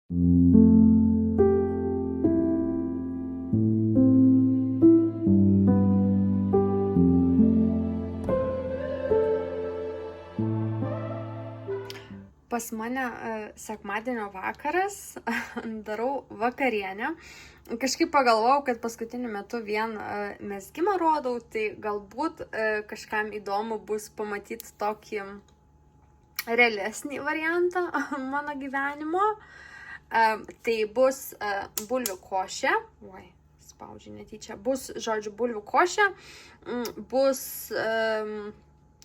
Pas mane sekmadienio vakaras, darau vakarienę. Kažkaip pagalvojau, kad paskutiniu metu vien mezgimą rodau, tai galbūt kažkam įdomu bus pamatyti tokį realesnį variantą mano gyvenimo. Tai bus bulvių košė. Spaudžiu netyčia. Bus, žodžiu, bulvių košė. Bus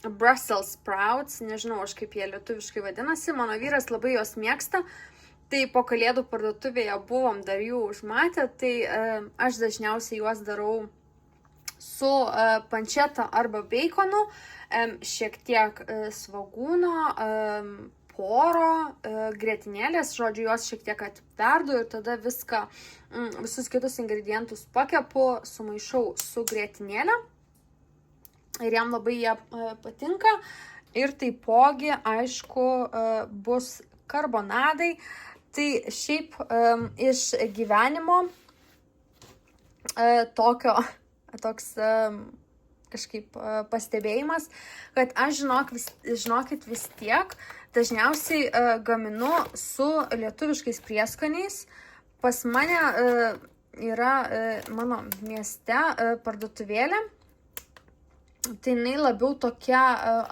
Brussels sprouts, nežinau aš kaip jie lietuviškai vadinasi, mano vyras labai jos mėgsta, tai po kalėdų parduotuvėje buvom dar jų užmatę, tai aš dažniausiai juos darau su pančeta arba beikonu, šiek tiek svogūno, poro, grietinėlės, žodžiu, juos šiek tiek atverdu ir tada visus kitus ingredientus pakepu, sumaišau su grietinėlė. Ir jam labai jie patinka. Ir taipogi, aišku, bus karbonadai. Tai šiaip iš gyvenimo toks kažkaip pastebėjimas, kad aš žinokit vis tiek dažniausiai gaminu su lietuviškais prieskoniais. Pas mane yra mano mieste parduotuvėlė. Tai jinai labiau tokia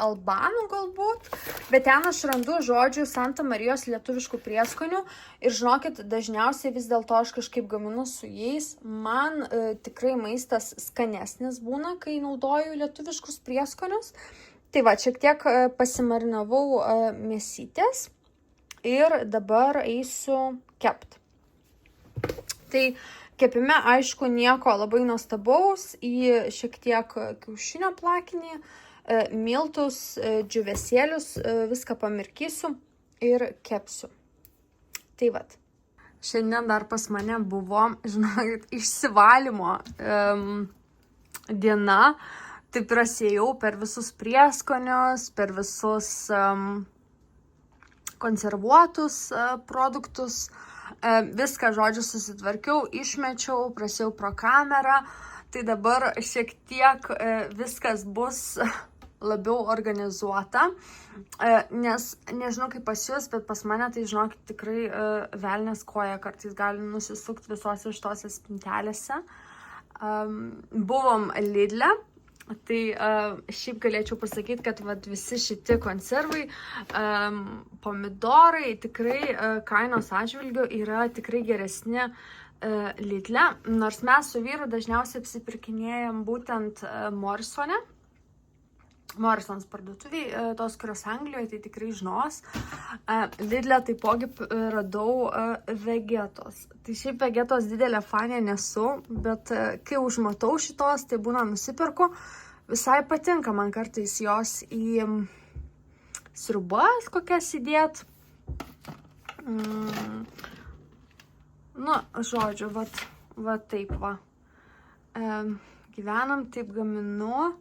albanų galbūt, bet ten aš randu žodžių Santa Marijos lietuviškų prieskonių ir žinokit, dažniausiai vis dėlto aš kažkaip gaminu su jais. Man tikrai maistas skanesnis būna, kai naudoju lietuviškus prieskonius. Tai va, šiek tiek pasimarinavau mėsytės ir dabar eisiu kept. Tai kepime, aišku, nieko labai nuostabaus, į šiek tiek kiaušinio plakinį, miltus, džiūvėsėlius, viską pamirkysiu ir kepsiu. Tai vat. Šiandien dar pas mane buvo, žinokit, išsivalymo diena. Tai prasėjau per visus prieskonius, per visus konservuotus produktus. Viską, žodžiu, susitvarkiau, išmečiau, prasėjau pro kamerą, tai dabar šiek tiek viskas bus labiau organizuota, nes nežinau kaip pas jūs, bet pas mane tai, žinokit, tikrai velnias koja kartais gali nusisukti visose šitose spintelėse. Buvom Lidle. Tai šiaip galėčiau pasakyti, kad visi šitie konservai, pomidorai tikrai kainos atžvilgiu yra tikrai geresni Lidle. Nors mes su vyru dažniausiai apsipirkinėjam būtent Morrisons parduotuviai, tos, kurios Anglijoje, tai tikrai žinos. Lidle taipogi radau vegetos. Tai šiaip vegetos didelė fanė nesu, bet kai užmatau šitos, tai būna nusipirku. Visai patinka man kartais jos į sriubas kokias įdėt. Nu, žodžiu, va taip va. Gyvenam, taip gaminu.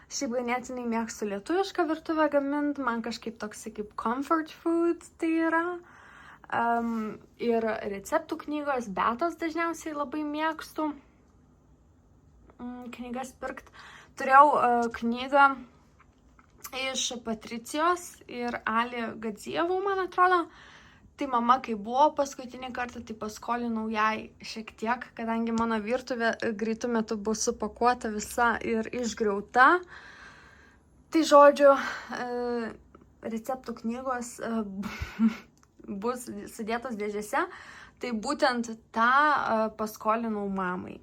Šiaip ganėtinai mėgstu lietuvišką virtuvę gaminti, man kažkaip toksai kaip comfort food tai yra. Ir receptų knygos, betos dažniausiai labai mėgstu knygas pirkt. Turėjau knygą iš Patricijos ir Ali Gadzijevų, man atrodo. Tai mama, kai buvo paskutinį kartą, tai paskolinau jai šiek tiek, kadangi mano virtuvė greitų metų bus supakuota visa ir išgriauta. Tai žodžiu, receptų knygos bus sudėtos dėžėse, tai būtent tą paskolinau mamai.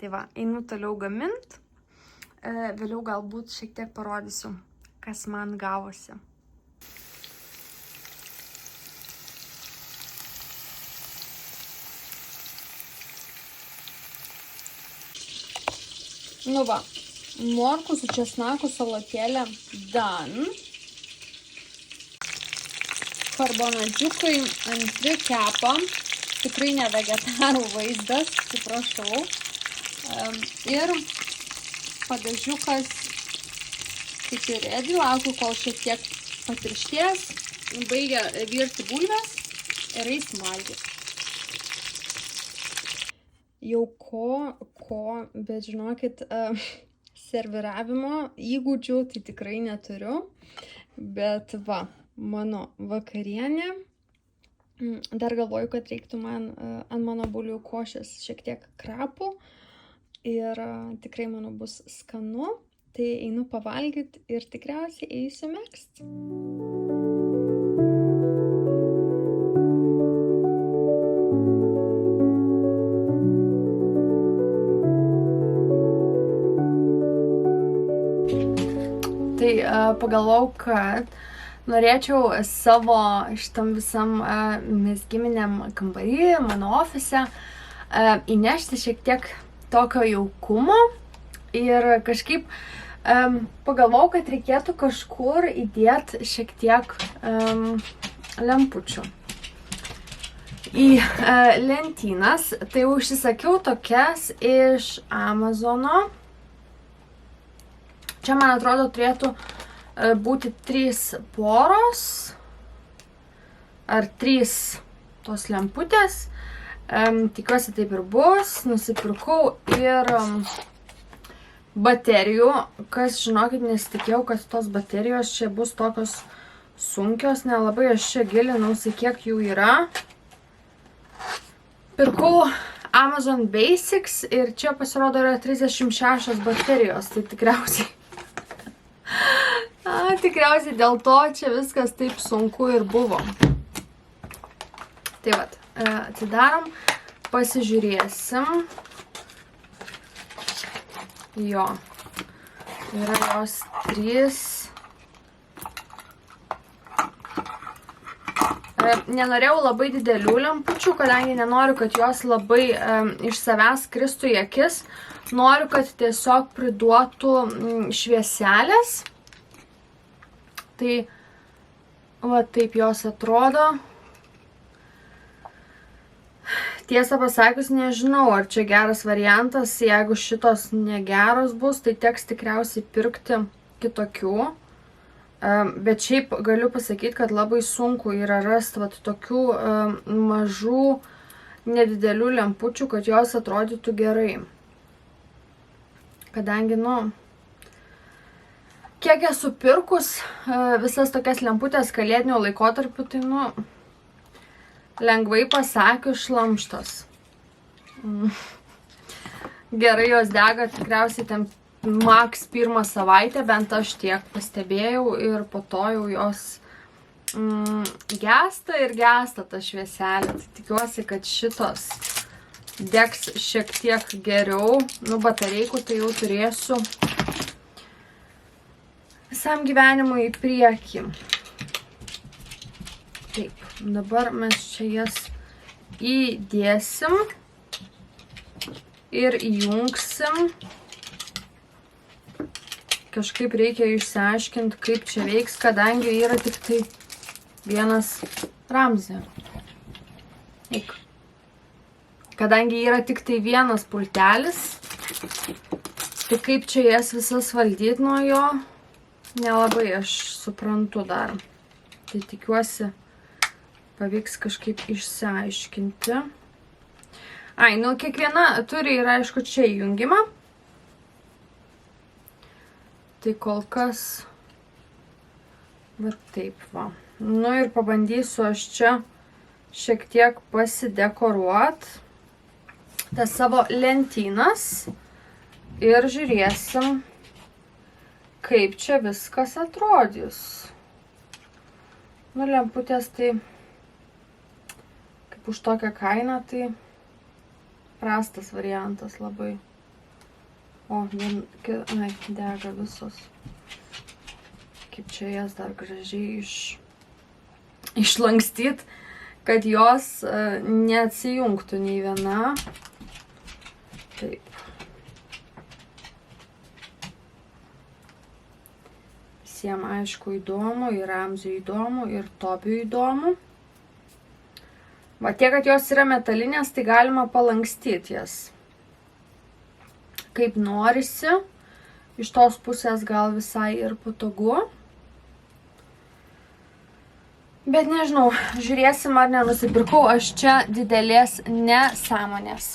Tai va, einu toliau gamint, vėliau galbūt šiek tiek parodysiu, kas man gavosi. Nu va, morkų su česnakų salotėlė done. Karbonadžiukai antri kepa. Tikrai ne vegetarų vaizdas, atsiprašau. Ir padažiukas kaip ir redi, laukiu, kol šiek tiek patiršties. Baigia virti bulves. ir eis valgyti. Jau bet žinokit, serviravimo įgūdžių tai tikrai neturiu. Bet va, mano vakarienė. Dar galvoju, kad reiktų man ant mano bulvių košės šiek tiek krapų. Ir tikrai, manau, bus skanu. Tai einu pavalgyti ir tikriausiai eisiu megzti. Tai pagalvojau, kad norėčiau savo šitam visam mezgiminiam kambarį, mano ofise, įnešti šiek tiek tokio jaukumo ir kažkaip pagalvojau, kad reikėtų kažkur įdėti šiek tiek lempučių į lentynas. Tai užsisakiau tokias iš Amazono. Čia, man atrodo, turėtų būti 3 poros ar 3 tos lemputės. Tikiuosi taip ir bus. Nusipirkau ir baterijų. Kas, žinokit, nesitikėjau, kad tos baterijos čia bus tokios sunkios. Nelabai aš čia gilinausi, kiek jų yra. Pirkau Amazon Basics ir čia pasirodo yra 36 baterijos. Tai tikriausiai... Tikriausiai dėl to čia viskas taip sunku ir buvo. Tai vat, atsidarom, pasižiūrėsim. Jo, yra jos 3. Nenorėjau labai didelių lempučių, kadangi nenoriu, kad jos labai iš savęs kristų į akis. Noriu, kad tiesiog priduotų švieselės. Tai va taip jos atrodo. Tiesą pasakius, nežinau, ar čia geras variantas. Jeigu šitos negeros bus, tai teks tikriausiai pirkti kitokių. Bet šiaip galiu pasakyti, kad labai sunku yra rasti vat tokių mažų, nedidelių lempučių, kad jos atrodytų gerai. Kadangi, kiek esu pirkus visas tokias lemputės kalėdinio laikotarpiu, tai, lengvai pasakius, šlamštos. Gerai jos dega, tikriausiai ten maks 1 savaitę, bent aš tiek pastebėjau ir po to jau jos gesta ir gesta ta švieselė. Tai tikiuosi, kad šitos degs šiek tiek geriau. Batareikų tai jau turėsiu visam gyvenimui į priekį. Taip, dabar mes čia jas įdėsim ir įjungsim. Kažkaip reikia išsiaiškinti, kaip čia veiks, kadangi yra tik tai vienas Ramzi. Eik. Kadangi yra tik tai vienas pultelis, tai kaip čia jas visas valdyti nuo jo, nelabai aš suprantu dar. Tai tikiuosi, pavyks kažkaip išsiaiškinti. Kiekviena turi ir aišku čia įjungimą. Tai kol kas, va taip va. Ir pabandysiu aš čia šiek tiek pasidekoruoti tas savo lentynas ir žiūrėsim, kaip čia viskas atrodys. Lemputės tai, kaip už tokią kainą, tai prastas variantas labai. Dega visos. Kaip čia jas dar gražiai išlankstyt, kad jos neatsijungtų nei viena. Taip. Visiems aišku įdomu, ir Ramziui įdomu, ir Tobiui įdomu. Va tiek, kad jos yra metalinės, tai galima palankstyti jas. Kaip norisi. Iš tos pusės gal visai ir patogu. Bet nežinau, žiūrėsim ar nenusipirkau aš čia didelės nesąmonės.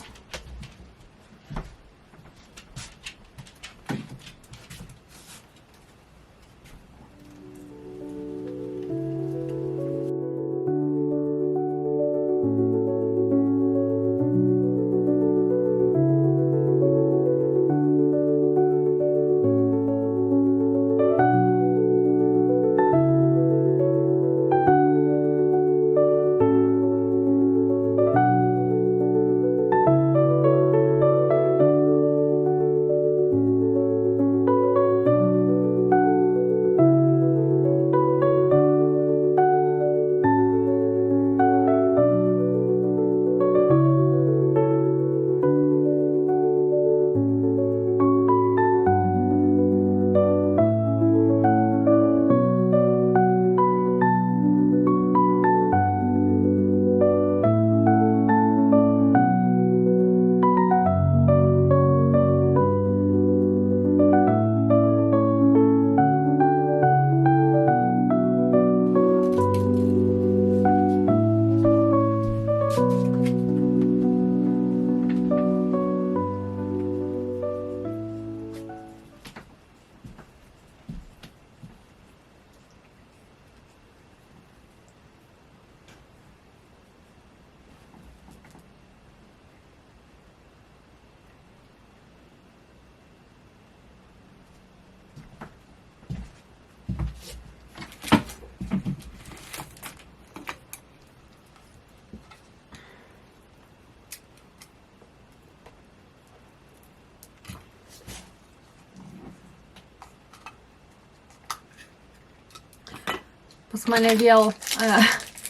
Pas mane vėl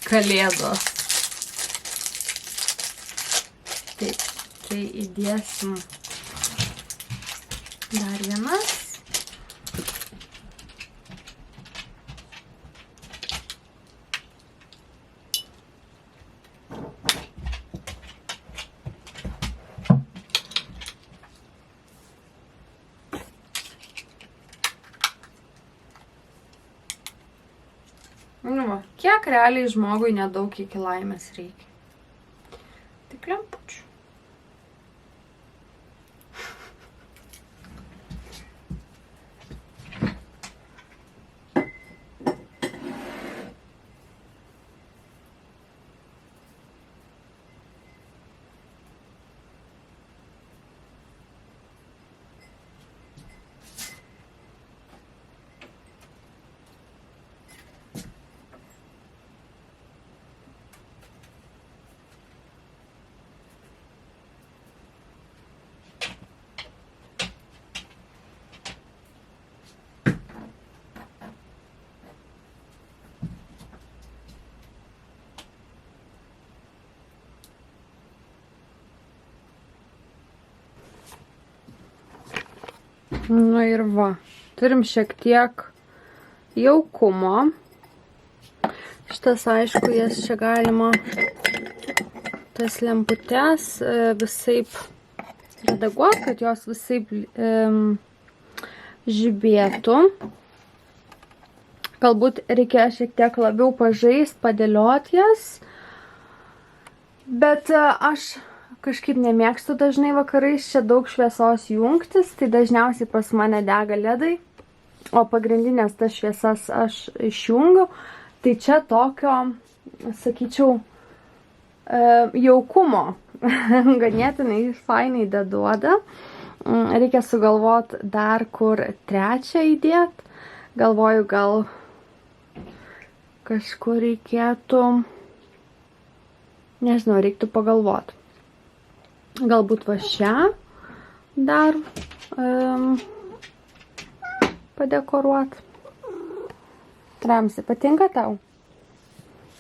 kalėdos. Taip, tai įdėsim dar vienas. Nu, va, kiek realiai žmogui nedaug iki laimės reikia. Tik lempučių. Nu ir va, turim šiek tiek jaukumo. Šitas, aišku, jas čia galima tas lemputes visaip redaguoti, kad jos visaip žibėtų. Galbūt reikia šiek tiek labiau pažaist, padėlioti jas. Bet aš kažkaip nemėgstu dažnai vakarais čia daug šviesos jungtis, tai dažniausiai pas mane dega ledai, o pagrindinės tas šviesas aš išjungiu. Tai čia tokio, sakyčiau, jaukumo ganėtinai fainai daduoda. Reikia sugalvoti dar kur trečią įdėt. Galvoju, gal kažkur reikėtų, nežinau, reiktų pagalvoti. Galbūt va šią dar padekoruot. Ramsi, patinka tau?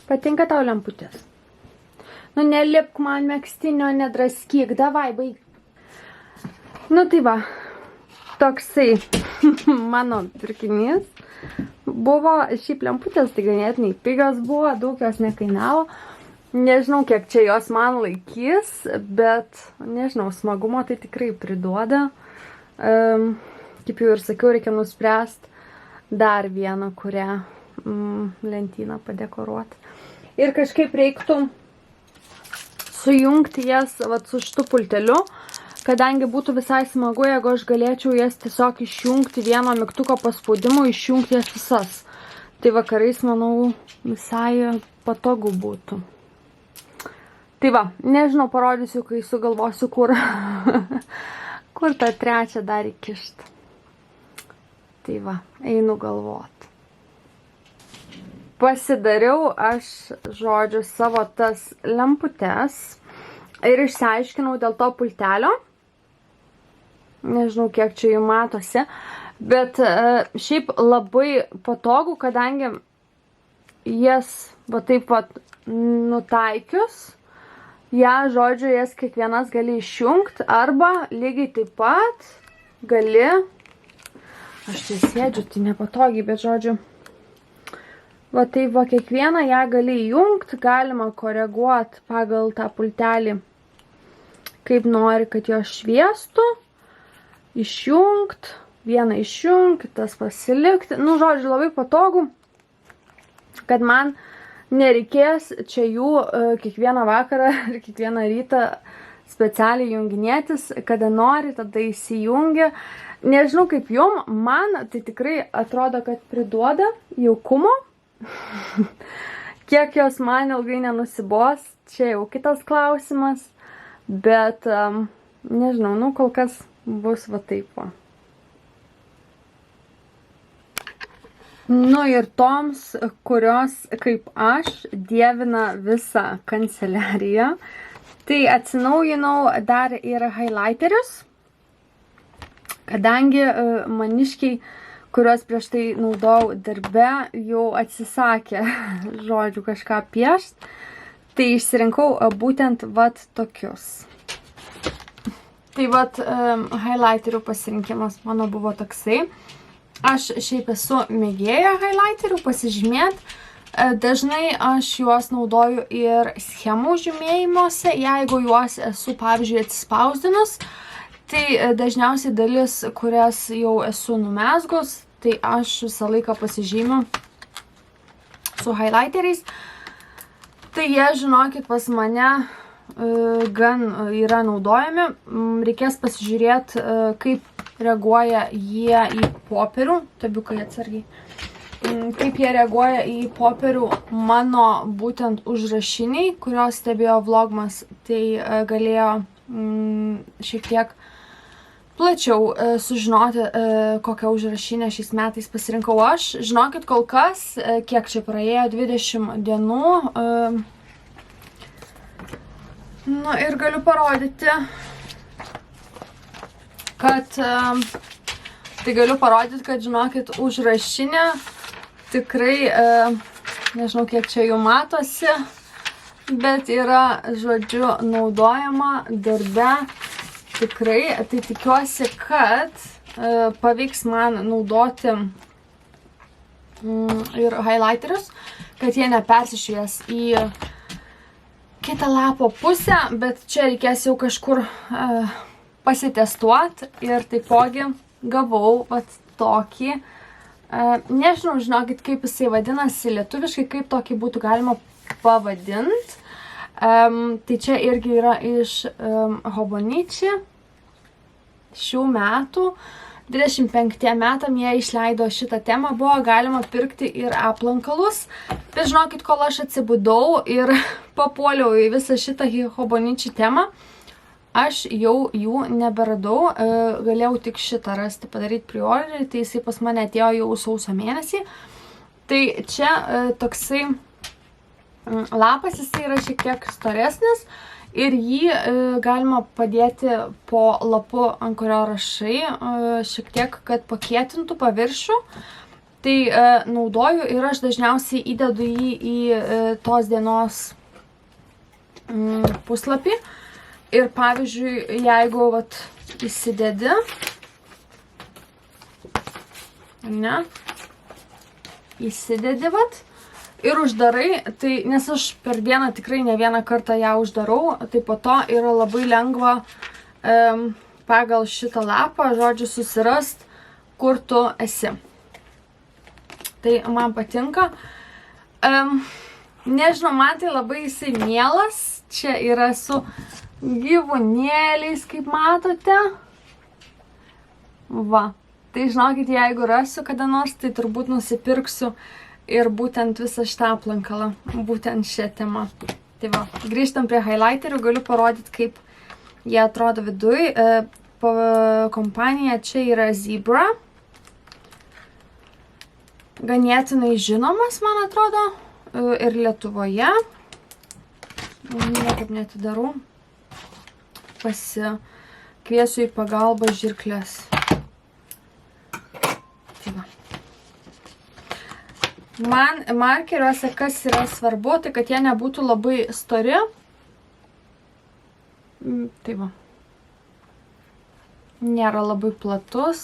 Patinka tau lemputės? Nu, nelipk man megztinio, nedraskyk, davai, baig. Nu, tai va, toksai mano pirkinys. Buvo šiaip lemputės, tai ganėtinai pigios buvo, daug jos nekainavo. Nežinau, kiek čia jos man laikys, bet, nežinau, smagumo tai tikrai priduoda. Kaip jau ir sakiau, reikia nuspręsti dar vieną, kurią lentyną padekoruoti. Ir kažkaip reiktų sujungti jas vat, su šitu pulteliu, kadangi būtų visai smagu, jeigu aš galėčiau jas tiesiog išjungti vieno mygtuko paspaudimu, išjungti jas visas. Tai vakarais, manau, visai patogu būtų. Tai va, nežinau, parodysiu, kai sugalvosiu, kur tą trečią dar įkišti. Tai va, einu galvoti. Pasidariau aš, žodžiu, savo tas lemputes ir išsiaiškinau dėl to pultelio. Nežinau, kiek čia jų matosi, bet šiaip labai patogu, kadangi jas va taip pat nutaikius, žodžiu, jas kiekvienas gali išjungti arba lygiai taip pat gali, aš čia sėdžiu, tai nepatogiai, bet žodžiu, va taip va kiekvieną ją gali įjungti, galima koreguoti pagal tą pultelį, kaip nori, kad jos šviestų, išjungti, vieną išjungti, kitas pasilikti. Nu, žodžiu, labai patogu, kad man nereikės čia jų kiekvieną vakarą ir kiekvieną rytą specialiai junginėtis, kada nori, tada įsijungia. Nežinau kaip jum, man tai tikrai atrodo, kad priduoda jaukumo. Kiek jos man ilgai nenusibos, čia jau kitas klausimas, bet nežinau, nu kol kas bus va taip va. Nu ir toms, kurios kaip aš dievina visą kanceliariją, tai atsinaujinau dar ir highlighterius, kadangi maniškiai, kuriuos prieš tai naudojau darbe, jau atsisakė, žodžiu, kažką piešt. Tai išsirinkau būtent vat tokius. Tai vat highlighterių pasirinkimas mano buvo toksai. Aš šiaip esu mėgėja highlighterių pasižymėti. Dažnai aš juos naudoju ir schemų žymėjimuose, jeigu juos esu, pavyzdžiui, atsispausdinus. Tai dažniausiai dalis, kurias jau esu numezgus, tai aš visą laiką pasižymiu su highlighteriais. Tai jie, žinokit, pas mane gan yra naudojami. Reikės pasižiūrėti, kaip reaguoja jie į popierių. Tabiukai atsargiai. Kaip jie reaguoja į popierių mano būtent užrašiniai, kurios stebėjo vlogmas. Tai galėjo šiek tiek plačiau sužinoti, kokią užrašinę šiais metais pasirinkau aš. Žinokit, kol kas, kiek čia praėjo, 20 dienų. Nu ir galiu parodyti, kad, žinokit, užrašinė tikrai, nežinau, kiek čia jų matosi, bet yra, žodžiu, naudojama darbe. Tikrai, tai tikiuosi, kad pavyks man naudoti ir highlighterius, kad jie nepersišvies į kitą lapo pusę, bet čia reikės jau kažkur pasitestuoti ir taipogi gavau vat tokį, nežinau, žinokit, kaip jisai vadinasi lietuviškai, kaip tokį būtų galima pavadinti. Tai čia irgi yra iš Hobonichi šių metų. 25 metam jie išleido šitą temą, buvo galima pirkti ir aplankalus. Bet žinokit, kol aš atsibudau ir papuoliau į visą šitą Hobonichi temą, aš jau jų neberadau. Galėjau tik šitą rasti, padaryti priorderį, tai jisai pas mane atėjo jau sausio mėnesį. Tai čia toksai lapas, jisai yra šiek tiek storesnis ir jį galima padėti po lapu, ant kurio rašai, šiek tiek, kad pakietintų paviršių. Tai naudoju ir aš dažniausiai įdedu jį į tos dienos puslapį. Ir pavyzdžiui, jeigu vat, įsidedi, ne, įsidedi vat, ir uždarai, tai, nes aš per dieną tikrai ne vieną kartą ją uždarau, tai po to yra labai lengva pagal šitą lapą, žodžiu, susirast, kur tu esi. tai man patinka. Nežinau, man tai labai jisai mielas. Čia yra su gyvūnėliais, kaip matote. Va. Tai žinokit, jeigu rasiu kada nors, tai turbūt nusipirksiu ir būtent visą šitą aplankalą, būtent šią temą. Tai va, grįžtam prie highlighterių, galiu parodyti, kaip jie atrodo viduj. Kompanija čia yra Zebra. Ganėtinai žinomas, man atrodo, ir Lietuvoje. Niekaip netidarau. Pasikviesiu į pagalbą žirkles. Tai va. Man markeriuose kas yra svarbu, tai kad jie nebūtų labai stori. Tai va. Nėra labai platus.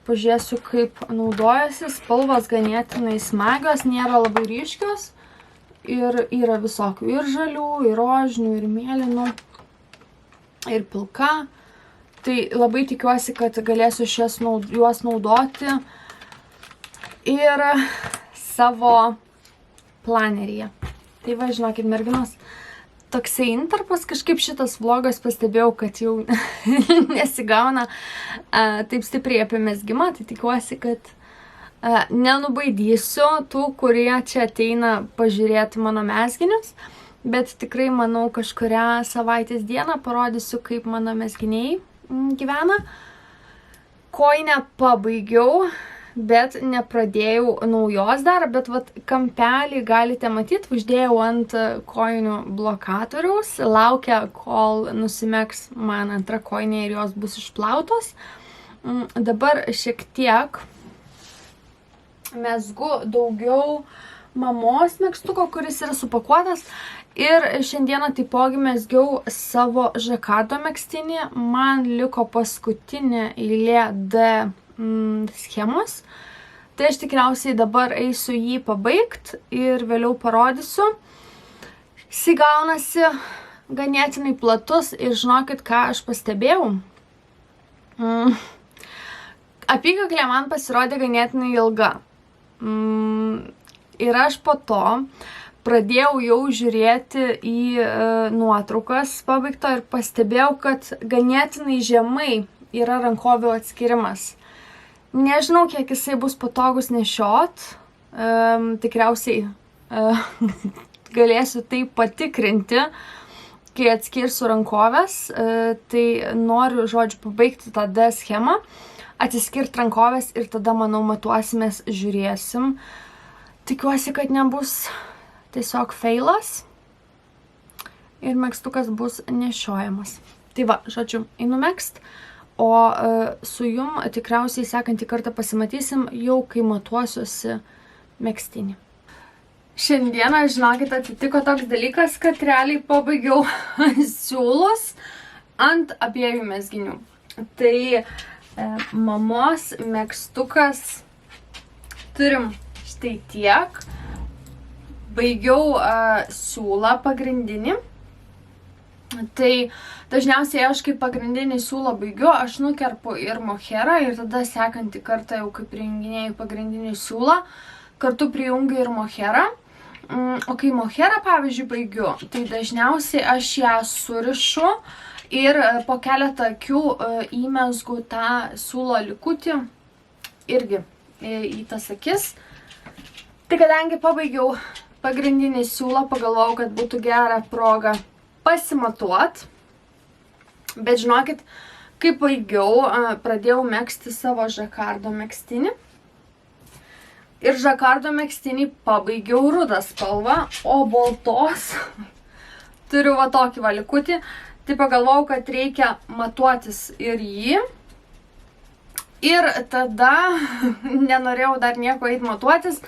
Pažiūrėsiu, kaip naudojasi. Spalvos ganėtinai smagios, nėra labai ryškios. Ir yra visokių ir žalių, ir rožinių, ir mėlynų, ir pilka. Tai labai tikiuosi, kad galėsiu juos naudoti ir savo planeryje. Tai va, žinokit, merginos, toksai intarpas, kažkaip šitas vlogas pastebėjau, kad jau nesigauna taip stipriai apie mezgimą, tai tikiuosi, kad nenubaidysiu tų, kurie čia ateina pažiūrėti mano mezginius, bet tikrai, manau, kažkurią savaitės dieną parodysiu, kaip mano mezginiai gyvena. Kojinę pabaigiau, bet nepradėjau naujos dar, bet vat kampelį galite matyti, uždėjau ant kojinių blokatoriaus, laukia, kol nusimegs man antra kojinė ir jos bus išplautos. Dabar šiek tiek mezgu daugiau mamos megztuko, kuris yra supakuotas. Ir šiandieną taipogi mezgiau savo žakardo megztinį. Man liko paskutinė eilė D schemos. Tai aš tikriausiai dabar eisiu jį pabaigti ir vėliau parodysiu. Jis gaunasi ganėtinai platus ir žinokit, ką aš pastebėjau. Apykaklė man pasirodė ganėtinai ilga. Ir aš po to pradėjau jau žiūrėti į nuotraukas pabaigto ir pastebėjau, kad ganėtinai žemai yra rankovių atskirimas. Nežinau, kiek jisai bus patogus nešiot. Tikriausiai galėsiu tai patikrinti, kai atskirsiu rankovės. Tai noriu, žodžiu, pabaigti tą D schemą, atsiskirti rankovės ir tada, manau, matuosimės, žiūrėsim. Tikiuosi, kad nebus tiesiog feilas ir megztukas bus nešiojamas. Tai va, žodžiu, einu megzt, o su jum tikriausiai sekantį kartą pasimatysim jau, kai matuosiuosi megztinį. Šiandieną, žinokit, atsitiko toks dalykas, kad realiai pabaigiau siūlus ant abiejų mezginių. Tai mamos megztukas turim štai tiek. Baigiau siūlą pagrindinį. Tai dažniausiai aš kaip pagrindinį siūlą baigiu, aš nukerpu ir moherą ir tada sekantį kartą jau kaip prijunginėjau pagrindinį siūlą, kartu prijungiu ir moherą. O kai moherą, pavyzdžiui, baigiu, tai dažniausiai aš ją surišu ir po keletą akių įmezgu tą siūlo likutį irgi į tas akis. Tai kadangi pabaigiau pagrindinį siūlą, pagalvojau, kad būtų gera proga pasimatuot. Bet žinokit, kai baigiau, pradėjau megzti savo žakardo megztinį. Ir žakardo megztinį pabaigiau rudą spalvą, o baltos turiu va tokį valikutį. Tai pagalvojau, kad reikia matuotis ir jį. Ir tada nenorėjau dar nieko eiti matuotis.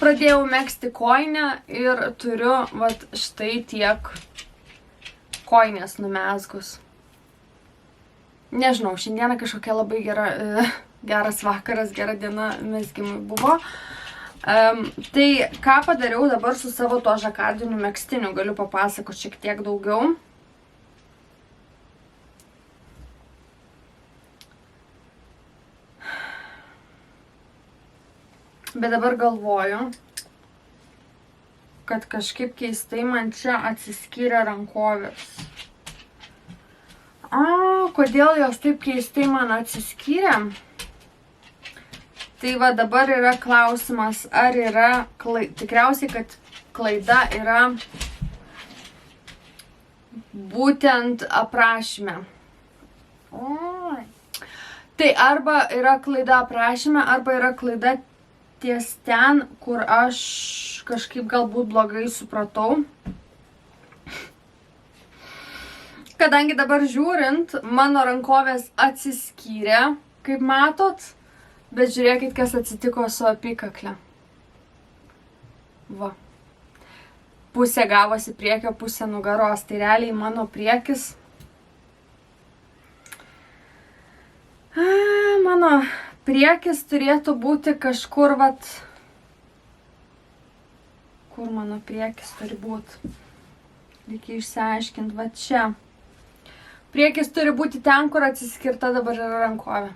Pradėjau megzti kojinę ir turiu vat štai tiek kojinės numezgus. Nežinau, šiandieną kažkokia labai geras vakaras, gera diena mezgimui buvo. Tai ką padariau dabar su savo to žakardiniu megztiniu, galiu papasakoti šiek tiek daugiau. Bet dabar galvoju, kad kažkaip keistai man čia atsiskyrė rankovės. Kodėl jos taip keistai man atsiskyrė? Tai va dabar yra klausimas, ar yra tikriausiai, kad klaida yra būtent aprašyme. Tai arba yra klaida aprašyme, arba yra klaida ties ten, kur aš kažkaip galbūt blogai supratau. Kadangi dabar žiūrint, mano rankovės atsiskyrė, kaip matot, bet žiūrėkit, kas atsitiko su apykakle. Va. Pusė gavosi priekio, pusė nugaros. Tai realiai mano priekis. Mano priekis turėtų būti kažkur, vat. Kur mano priekis turi būti? Reikia išsiaiškinti, va čia. Priekis turi būti ten, kur atsiskirta dabar yra rankovė.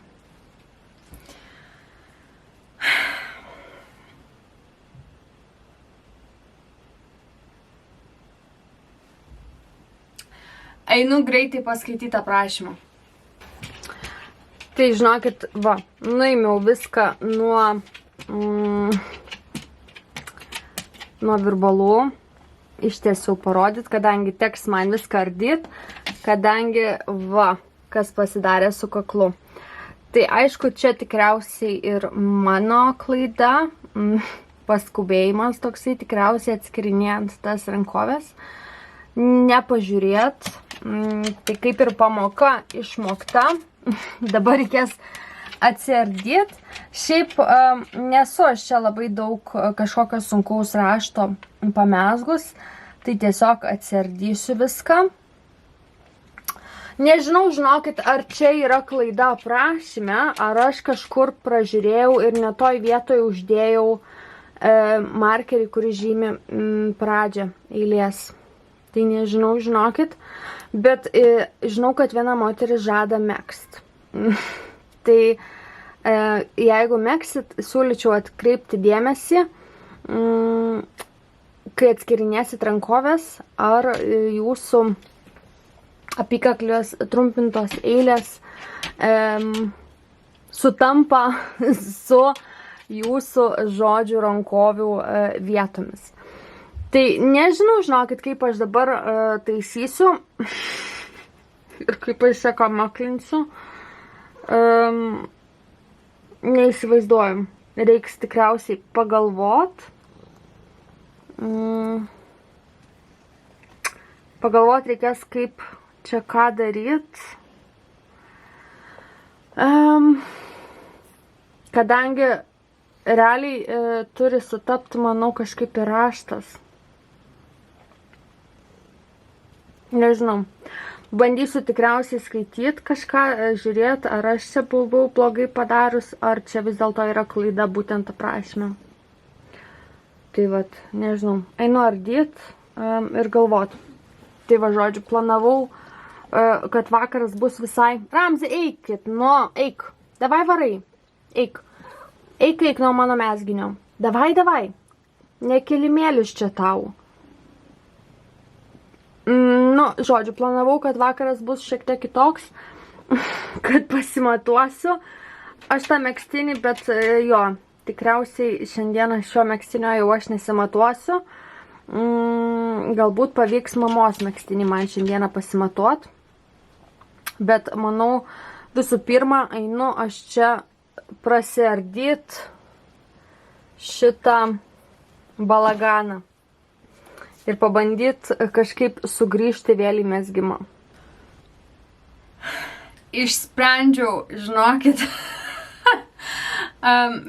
Einu greitai paskaityti aprašymą. Tai žinokit, va, nuėmiau viską nuo virbalų. Ištiesiau parodyt, kadangi teks man viską ardyt, kadangi, va, kas pasidarė su kaklu. Tai aišku, čia tikriausiai ir mano klaida, paskubėjimas toksai, tikriausiai atskirinėjant tas rankovės. Nepažiūrėt, tai kaip ir pamoka išmokta, dabar reikės atsiardyti. Šiaip nesu aš čia labai daug kažkokio sunkaus rašto pamezgus, tai tiesiog atsiardysiu viską. Nežinau, žinokit, ar čia yra klaida aprašyme, ar aš kažkur pražiūrėjau ir ne toj vietoje uždėjau markerį, kuris žymi pradžią eilės. Tai nežinau, žinokit, bet žinau, kad viena moteris žada megzt. Tai jeigu megsit, siūlyčiau atkreipti dėmesį, kai atskirinėsit rankovės, ar jūsų apykaklės trumpintos eilės sutampa su jūsų žodžių rankovių vietomis. Tai nežinau, žinokit, kaip aš dabar taisysiu ir kaip aš čia kamaklinsiu. Neįsivaizduoju. Reiks tikriausiai pagalvot. Pagalvot reikės, kaip čia ką daryt. Kadangi realiai turi sutapti, manau, kažkaip ir raštas. Nežinau. Bandysiu tikriausiai skaityti kažką, žiūrėti, ar aš čia buvau blogai padarius, ar čia vis dėlto yra klaida būtent aprašyme. Tai vat, nežinau. Einu ardyt ir galvot. Tai va, žodžiu, planavau, kad vakaras bus visai... Ramzi, eikit, eik. Davai varai. Eik. Eik nuo mano mezginio. Davai. Nekilimėlis čia tau. Žodžiu, planavau, kad vakaras bus šiek tiek kitoks, kad pasimatuosiu. Aš tą megztinį, bet jo, tikriausiai šiandieną šio megztinio jau aš nesimatuosiu. Galbūt pavyks mamos megztinį man šiandieną pasimatuot. Bet manau, visų pirma, einu aš čia prasiardyt šitą balaganą. Ir pabandyt kažkaip sugrįžti vėl į mezgimą. Išsprendžiau, žinokit,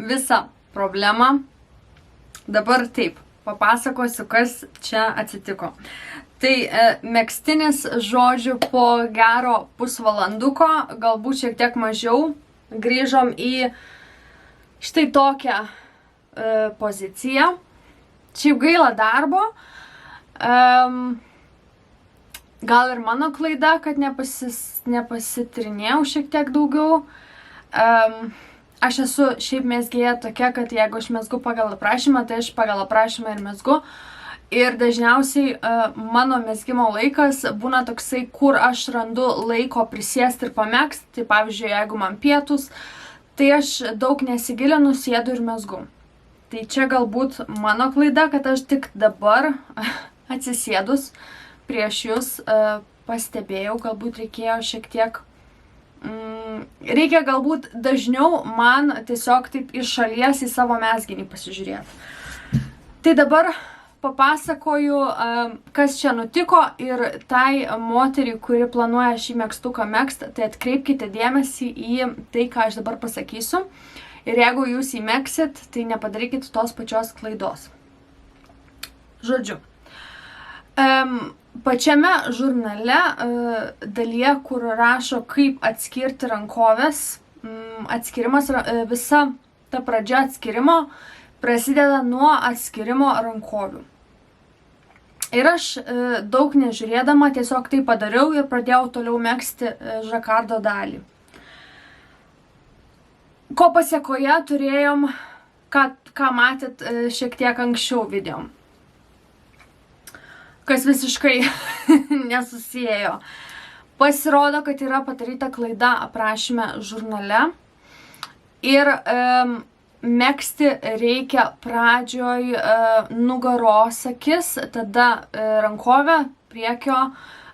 visą problemą. Dabar taip, papasakosiu, kas čia atsitiko. Tai megztinis, žodžiu, po gero pusvalanduko, galbūt šiek tiek mažiau, grįžom į štai tokią poziciją. Šiaip gaila darbo. Gal ir mano klaida, kad nepasitrinėjau šiek tiek daugiau. aš esu šiaip mezgėja tokia, kad jeigu aš mezgu pagal aprašymą, tai aš pagal aprašymą ir mezgu. Ir dažniausiai mano mezgimo laikas būna toksai, kur aš randu laiko prisėsti ir pamegsti. Tai pavyzdžiui, jeigu man pietus, tai aš daug nesigilinu, sėdu ir mezgu. Tai čia galbūt mano klaida, kad aš tik dabar atsisėdus prieš jūs pastebėjau, galbūt reikėjo šiek tiek, reikia galbūt dažniau man tiesiog taip iš šalies į savo mezginį pasižiūrėti. Tai dabar papasakoju, kas čia nutiko ir tai moteriai, kuri planuoja šį megztuką megzti, tai atkreipkite dėmesį į tai, ką aš dabar pasakysiu. Ir jeigu jūs jį megsit, tai nepadarykite tos pačios klaidos. Žodžiu, pačiame žurnale dalyje, kur rašo, kaip atskirti rankovės, atskirimas, visa ta pradžia atskirimo prasideda nuo atskirimo rankovių. Ir aš daug nežiūrėdama tiesiog tai padariau ir pradėjau toliau megzti žakardo dalį. Ko pasiekoje turėjom, ką matėt šiek tiek anksčiau video. Kas visiškai nesusijėjo. Pasirodo, kad yra padaryta klaida aprašyme žurnale. Ir megzti reikia pradžioj nugaros akis, tada rankovę, priekio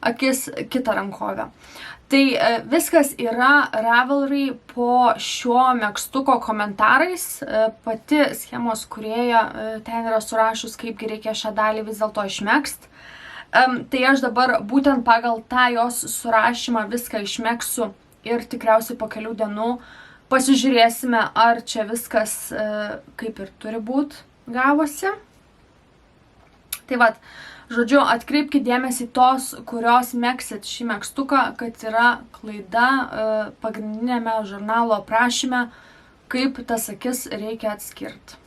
akis, kitą rankovę. Tai viskas yra Ravelry po šio megztuko komentarais. Pati schemos kūrėja ten yra surašus, kaipgi reikia šią dalį vis dėlto išmegzti. Tai aš dabar būtent pagal tą jos surašymą viską išmegsiu ir tikriausiai po kelių dienų pasižiūrėsime, ar čia viskas kaip ir turi būti gavosi. Tai vat, žodžiu, atkreipkite dėmesį tos, kurios megsit šį megztuką, kad yra klaida pagrindinėme žurnalo aprašyme, kaip tas akis reikia atskirti.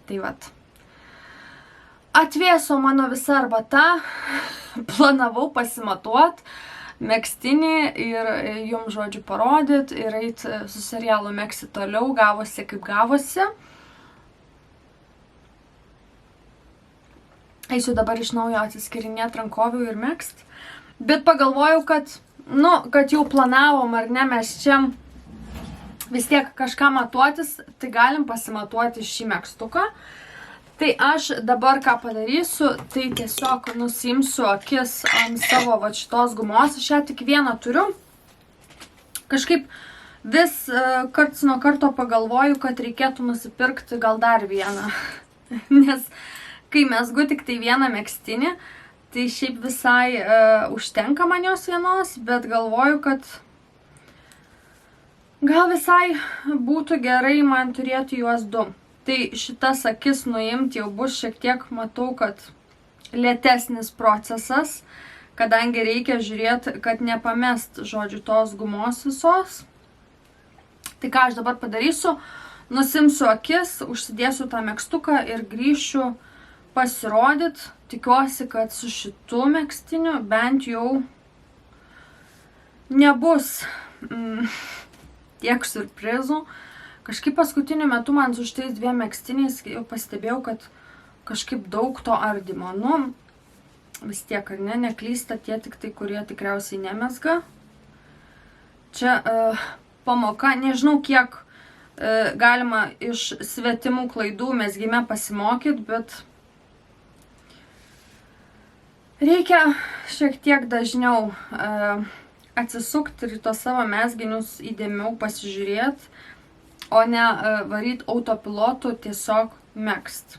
Tai vat. Atvėso mano visa arbata, planavau pasimatuot megztinį ir jums, žodžiu, parodyt ir eit su serialu megzti toliau, gavosi kaip gavosi. Eisiu dabar iš naujo atsiskirinėti rankovių ir megzt. Bet pagalvojau, kad jau planavom, ar ne, mes čia vis tiek kažką matuotis, tai galim pasimatuoti šį megztuką. Tai aš dabar ką padarysiu, tai tiesiog nusimsiu akis ant savo va šitos gumos. Aš ją tik vieną turiu. Kažkaip vis karts nuo karto pagalvoju, kad reikėtų nusipirkti gal dar vieną. Nes kai mezgu tik tai vieną megztinį, tai šiaip visai užtenka man jos vienos, bet galvoju, kad gal visai būtų gerai man turėti juos du. Tai šitas akis nuimti jau bus šiek tiek, matau, kad lėtesnis procesas, kadangi reikia žiūrėti, kad nepamest, žodžiu, tos gumos visos. Tai ką aš dabar padarysiu, nusimsiu akis, užsidėsiu tą megztuką ir grįšiu pasirodyti. Tikiuosi, kad su šitu megztiniu bent jau nebus tiek surprizų. Kažkaip paskutiniu metu man su šitais dviem megztiniais jau pastebėjau, kad kažkaip daug to ardymo. Vis tiek, ar ne, neklysta tie tik tai, kurie tikriausiai nemezga. Čia pamoka, nežinau kiek galima iš svetimų klaidų mezgime pasimokyti, bet reikia šiek tiek dažniau atsisukti ir tos savo mezginius įdėmiau pasižiūrėti, o ne varyti autopilotu tiesiog megzt.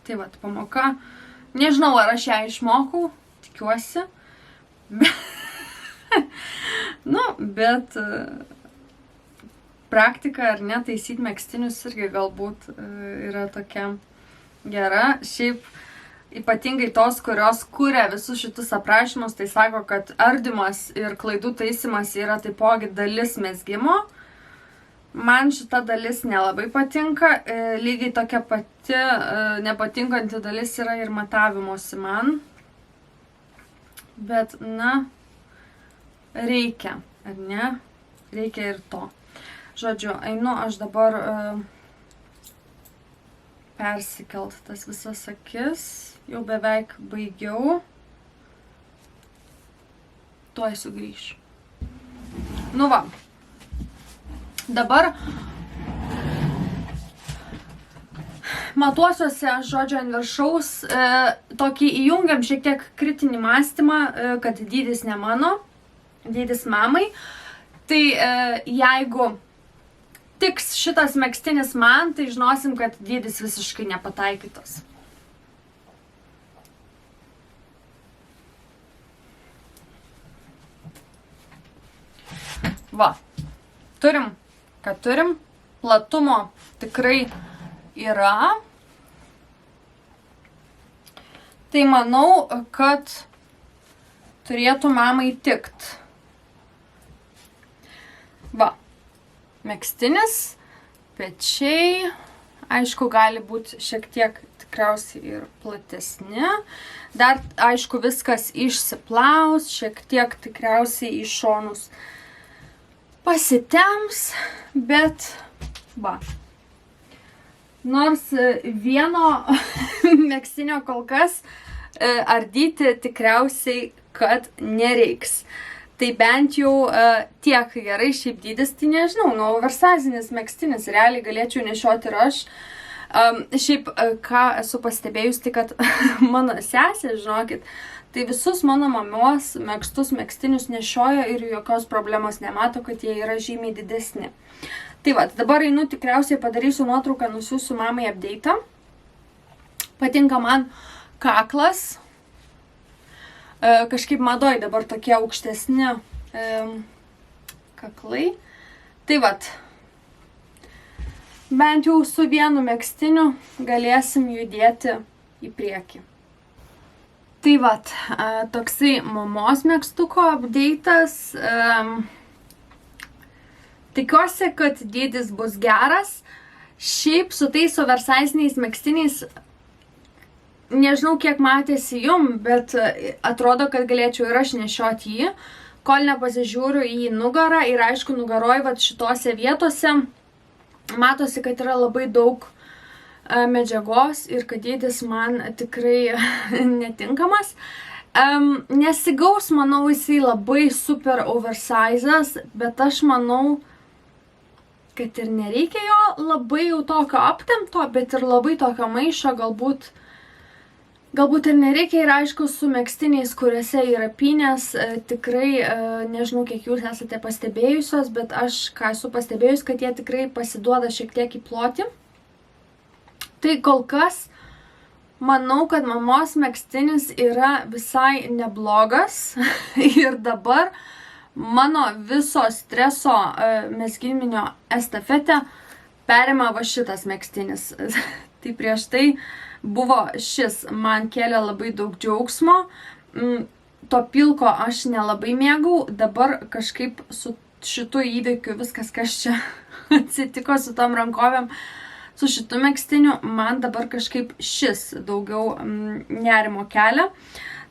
Tai vat, pamoka. Nežinau, ar aš ją išmokau, tikiuosi. Bet praktika, ar ne, taisyti megztinius irgi galbūt yra tokia gera. Šiaip ypatingai tos, kurios kuria visus šitus aprašymus, tai sako, kad ardymas ir klaidų taisymas yra taipogi dalis mezgimo. Man šita dalis nelabai patinka, lygiai tokia pati nepatinkanti dalis yra ir matavimuose man. Bet, reikia, ar ne? Reikia ir to. Žodžiu, einu aš dabar persikelt tas visas akis. Jau beveik baigiau. Tuoj sugrįšiu. Nu va. Dabar matuosiuose, žodžiu, ant viršaus. Tokį įjungiam šiek tiek kritinį mąstymą, kad dydis ne mano, dydis mamai. Tai jeigu tiks šitas megztinis man, tai žinosim, kad dydis visiškai nepataikytas. Va, turim, kad turim, platumo tikrai yra. Tai manau, kad turėtų mamai tikt. Va. Megztinis, pečiai, aišku, gali būti šiek tiek tikriausiai ir platesni. Dar, aišku, viskas išsiplaus, šiek tiek tikriausiai į šonus pasitemps, bet, va. Nors vieno megztinio kol kas ardyti tikriausiai, kad nereiks. Tai bent jau tiek gerai šiaip dydis, tai nežinau, nu, oversizinis megztinis, realiai galėčiau nešioti ir aš. Šiaip, ką esu pastebėjus, tai kad mano sesė, žinokit, tai visus mano mamos megztus megztinius nešioja ir jokios problemos nemato, kad jie yra žymiai didesni. Tai va, dabar einu tikriausiai padarysiu nuotrauką, nusiųsiu mamai update'ą. Patinka man kaklas. Kažkaip madoj dabar tokie aukštesni kaklai. Tai vat, bent jau su vienu megztiniu galėsim judėti į priekį. Tai vat, toksai mamos megztuko update'as. Tikiuosi, kad dydis bus geras. Šiaip su tais oversiziniais megztiniais nežinau, kiek matėsi jum, bet atrodo, kad galėčiau ir aš nešioti jį, kol nepasižiūriu į nugarą ir aišku, nugaroj vat šitose vietose matosi, kad yra labai daug medžiagos ir kad dydis man tikrai netinkamas. Nesigaus, manau, jisai labai super oversizas, bet aš manau, kad ir nereikia jo labai jau tokio aptempto, bet ir labai tokio maišo, galbūt ir nereikia ir aišku su megztiniais, kuriuose yra pynės, tikrai nežinau, kiek jūs esate pastebėjusios, bet aš ką esu pastebėjus, kad jie tikrai pasiduoda šiek tiek į plotį. Tai kol kas manau, kad mamos megztinis yra visai neblogas ir dabar mano viso streso mezgiminio estafetę perima va šitas megztinis. Tai prieš tai buvo šis, man kėlė labai daug džiaugsmo, to pilko aš nelabai mėgau, dabar kažkaip su šitu įvykiu viskas, kas čia atsitiko su tom rankovėm, su šitu megztiniu, man dabar kažkaip šis daugiau nerimo kelia.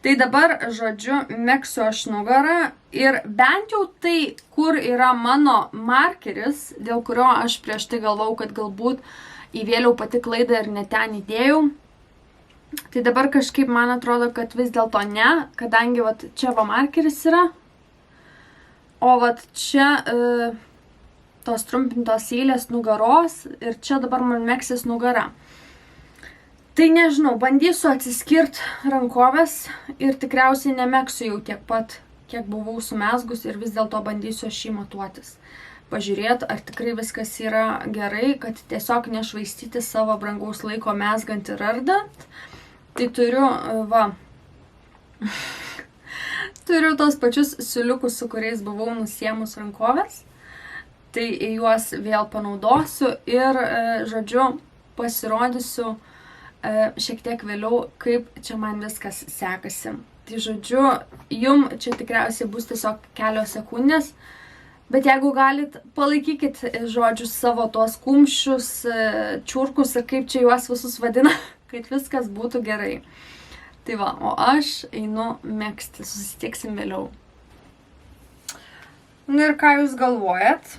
Tai dabar, žodžiu, megsiu aš nugarą ir bent jau tai, kur yra mano markeris, dėl kurio aš prieš tai galvau, kad galbūt įvėliau pati klaidą ir ne ten įdėjau. Tai dabar kažkaip man atrodo, kad vis dėlto ne, kadangi vat, čia va markeris yra, o vat čia tos trumpintos eilės nugaros ir čia dabar man megsis nugara. Tai nežinau, bandysiu atsiskirt rankovės ir tikriausiai nemegsiu jau tiek pat, kiek buvau sumezgus ir vis dėlto bandysiu aš jį matuotis. Pažiūrėti, ar tikrai viskas yra gerai, kad tiesiog nešvaistyti savo brangaus laiko mezgant ir ardant. Tai turiu, va, turiu tos pačius siūliukus, su kuriais buvau nusiemus rankovės. Tai juos vėl panaudosiu ir, žodžiu, pasirodysiu šiek tiek vėliau, kaip čia man viskas sekasi. Tai, žodžiu, jum čia tikriausiai bus tiesiog kelios sekundės. Bet jeigu galit, palaikykit, žodžiu, savo tuos kumščius, čiurkus ir kaip čia juos visus vadina, kad viskas būtų gerai. Tai va, o aš einu megzti, susitiksim vėliau. Nu ir ką jūs galvojat?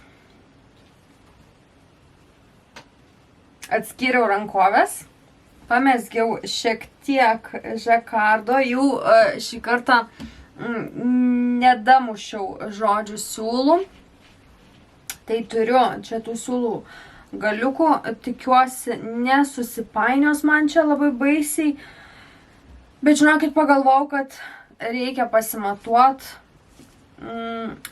Atskyriau rankovės, pamesgiau šiek tiek žakardo, jų šį kartą nedamušiau žodžių siūlų. Tai turiu čia tų siūlų galiukų, tikiuosi nesusipainios man čia labai baisiai. Bet žinokit, pagalvojau, kad reikia pasimatuot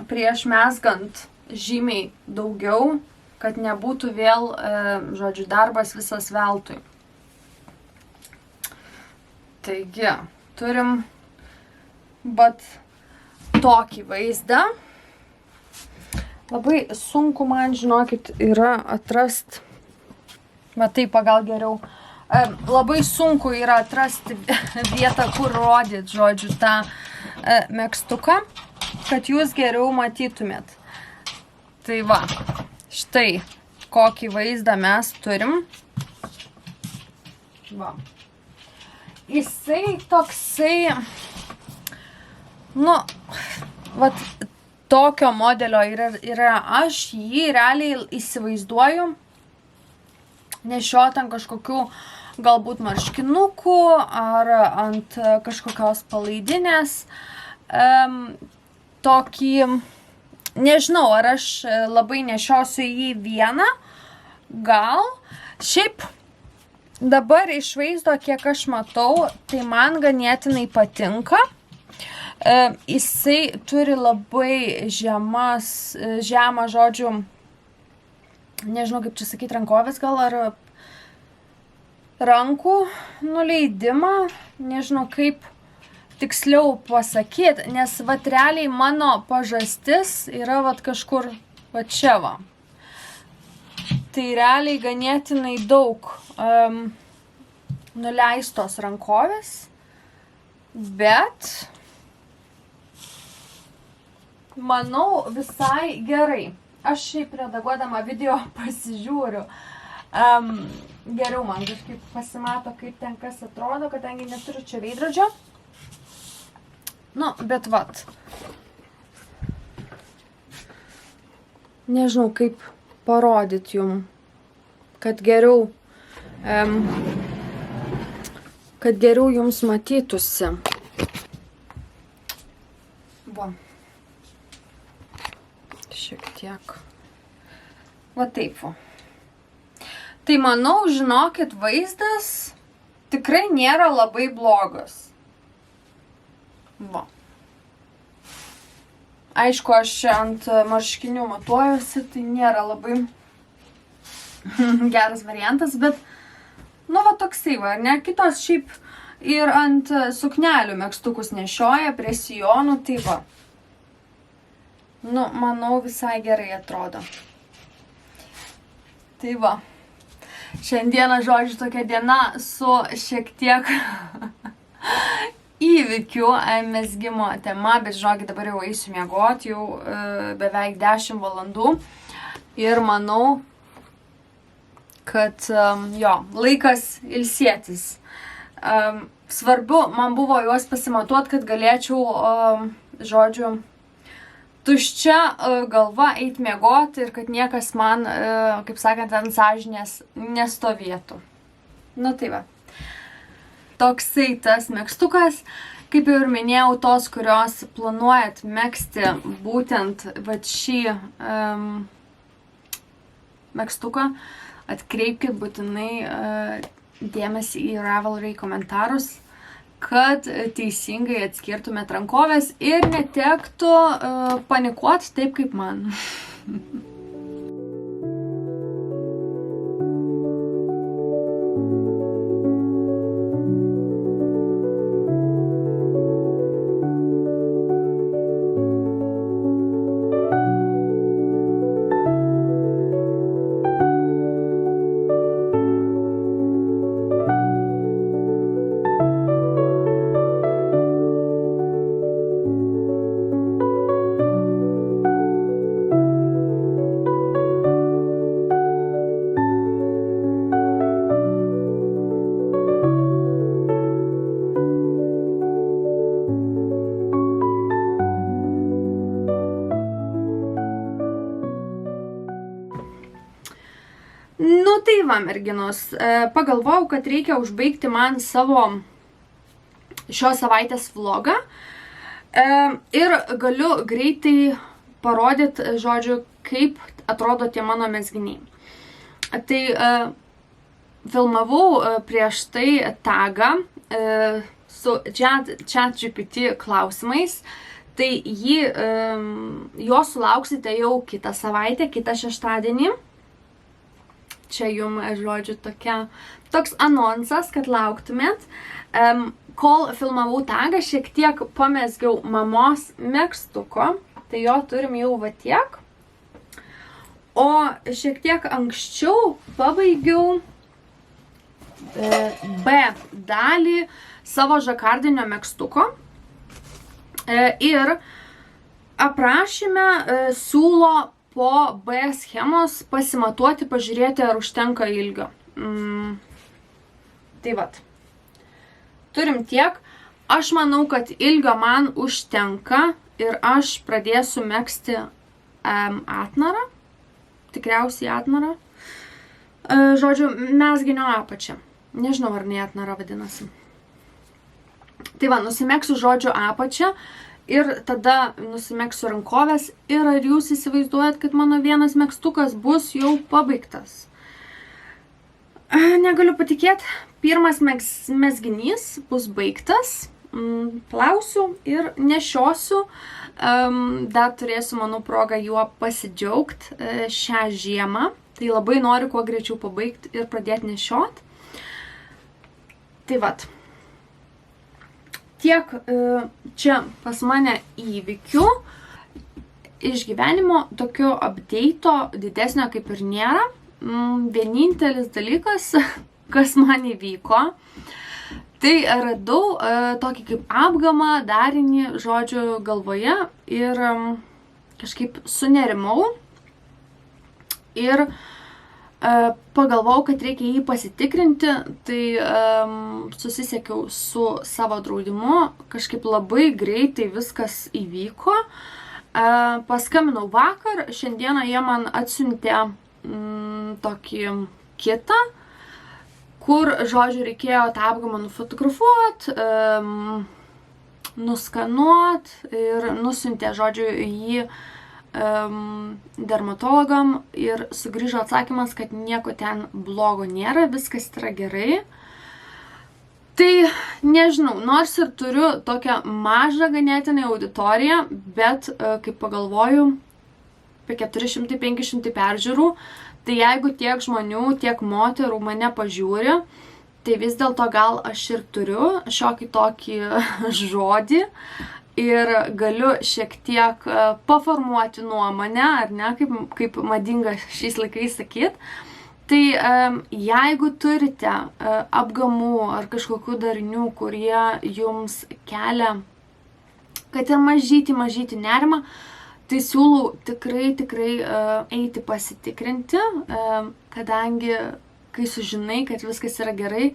prieš mezgant žymiai daugiau, kad nebūtų vėl, žodžiu, darbas visas veltui. Taigi, turim tokį vaizdą. Labai sunku man, žinokit, yra atrast, taip gal geriau, labai sunku yra atrasti vietą, kur rodyt, žodžiu, tą megztuką, kad jūs geriau matytumėt. Tai va, štai kokį vaizdą mes turim. Va. Jisai toksai, tokio modelio yra, aš jį realiai įsivaizduoju nešiot ant kažkokių galbūt marškinukų ar ant kažkokios palaidinės. Tokį, nežinau, ar aš labai nešiosiu jį vieną, gal. Šiaip dabar iš vaizdo, kiek aš matau, tai man ganėtinai patinka. Jisai turi labai žemą, žodžiu, nežinau kaip čia sakyti, rankovės gal, ar rankų nuleidimą, nežinau kaip tiksliau pasakyti, nes realiai mano pažastis yra kažkur čia va. Tai realiai ganėtinai daug nuleistos rankovės, bet manau visai gerai. Aš šiaip redaguodama video pasižiūriu. Geriau man kažkaip pasimato, kaip ten kas atrodo, kadangi neturiu čia veidrodžio. Bet nežinau, kaip parodyti jum, kad geriau jums matytųsi. Va. Šiek tiek. Va taip. Tai manau, žinokit, vaizdas tikrai nėra labai blogas. Va. Aišku, aš čia ant marškinių matuojuosi, tai nėra labai geras variantas, bet toksai va, ne? Kitos šiaip ir ant suknelių megztukus nešioja prie sijonų, tai va. Manau, visai gerai atrodo. Tai va. Šiandieną, žodžiu, tokia diena su šiek tiek įvykių mezgimo tema, bet žinokit, dabar jau eisiu miegoti, jau beveik 10 valandų. Ir manau, kad laikas ilsėtis. Svarbu, man buvo juos pasimatuot, kad galėčiau, žodžiu, tuščia galva eit miegoti ir kad niekas man, kaip sakant, ant sąžinės nestovėtų. Tai va. Toksai tas megztukas, kaip jau ir minėjau, tos, kurios planuojat megzti būtent šį megztuką, atkreipkit būtinai dėmesį į Ravelry komentarus, kad teisingai atskirtumėt rankovės ir netektų panikuoti taip kaip man. va, merginos, pagalvojau, kad reikia užbaigti man savo šios savaitės vlogą ir galiu greitai parodyti, žodžiu, kaip atrodo tie mano mezginiai. Tai filmavau prieš tai tagą su ChatGPT klausimais, tai jo sulauksite jau kitą savaitę, kitą šeštadienį. Čia jums, žodžiu, toks anonsas, kad lauktumėt. Kol filmavau tagą, šiek tiek pamezgiau mamos megztuko, tai jo turim jau va tiek. O šiek tiek anksčiau pabaigiau B dalį savo žakardinio megztuko. Ir aprašyme siūlo po B schemos pasimatuoti, pažiūrėti, ar užtenka ilgio. Tai vat. Turim tiek. Aš manau, kad ilgio man užtenka ir aš pradėsiu megzti atnarą. Tikriausiai atnarą. Žodžiu, mezginio apačią. Nežinau, ar ne atnara vadinasi. Tai va, nusimegsiu žodžiu apačią ir tada nusimegsiu rankovės. Ir ar jūs įsivaizduojat, kad mano vienas megztukas bus jau pabaigtas? Negaliu patikėti. Pirmas mezginys bus baigtas. Plausiu ir nešiosiu. Dar turėsiu, manau, progą juo pasidžiaugti šią žiemą. Tai labai noriu kuo greičiau pabaigti ir pradėti nešiot. Tai vat. Tiek čia pas mane įvykių. Išgyvenimo tokio update'o didesnio kaip ir nėra. Vienintelis dalykas, kas man įvyko, tai radau tokį kaip apgamą, darinį, žodžiu, galvoje ir kažkaip sunerimau ir pagalvojau, kad reikia jį pasitikrinti, tai susisiekiau su savo draudimu, kažkaip labai greitai viskas įvyko. Paskambinau vakar, šiandieną jie man atsiuntė tokį kitą, kur, žodžiu, reikėjo tą apgamą nufotografuoti, nuskanuoti ir nusiuntė, žodžiu, jį dermatologam ir sugrįžo atsakymas, kad nieko ten blogo nėra, viskas yra gerai. Tai nežinau, nors ir turiu tokią mažą ganėtinai auditoriją, bet kaip pagalvoju, apie 400-500 peržiūrų, tai jeigu tiek žmonių, tiek moterų mane pažiūri, tai vis dėlto gal aš ir turiu šiokį tokį žodį ir galiu šiek tiek paformuoti nuomonę, ar ne, kaip madinga šiais laikais sakyti. Tai jeigu turite apgamų ar kažkokių darinių, kurie jums kelia, kad ir mažyti nerimą, tai siūlau tikrai eiti pasitikrinti, kadangi kai sužinai, kad viskas yra gerai,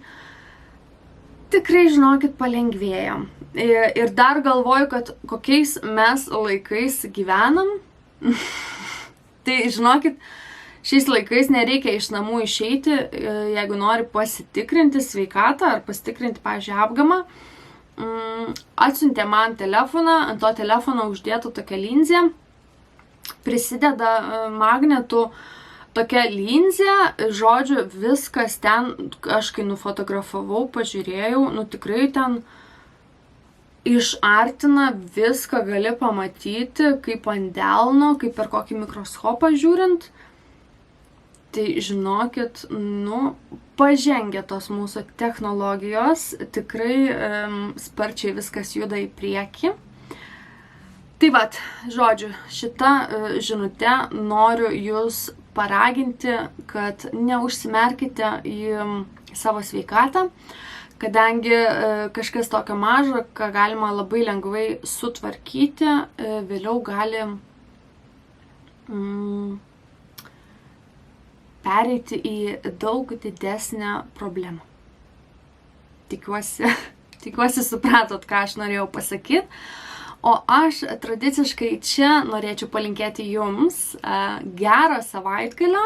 tikrai, žinokit, palengvėja. Ir dar galvoju, kad kokiais mes laikais gyvenam. Tai, žinokit, šiais laikais nereikia iš namų išeiti, jeigu nori pasitikrinti sveikatą ar pasitikrinti, pavyzdžiui, apgamą. Atsiuntė man telefoną, ant to telefono uždėtų tokia linzė, prisideda magnetų tokia linzė, žodžiu, viskas ten, aš kai nufotografavau, pažiūrėjau, nu tikrai ten išartina, viską gali pamatyti, kaip ant delno, kaip per kokį mikroskopą žiūrint. Tai žinokit, nu, pažengia tos mūsų technologijos, tikrai sparčiai viskas juda į priekį. Tai vat, žodžiu, šitą žinutę noriu jūs paraginti, kad neužsimerkite į savo sveikatą, kadangi kažkas tokio mažo, ką galima labai lengvai sutvarkyti, vėliau gali pereiti į daug didesnę problemą. Tikiuosi supratot, ką aš norėjau pasakyti. O aš tradiciškai čia norėčiau palinkėti jums gero savaitgalio.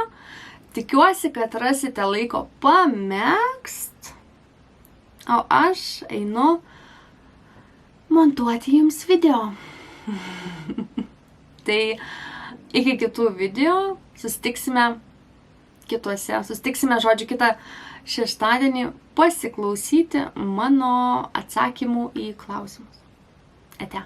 Tikiuosi, kad rasite laiko pamėgst, o aš einu montuoti jums video. Tai iki kitų video susitiksime žodžiu, kitą šeštadienį pasiklausyti mano atsakymų į klausimus. Ate.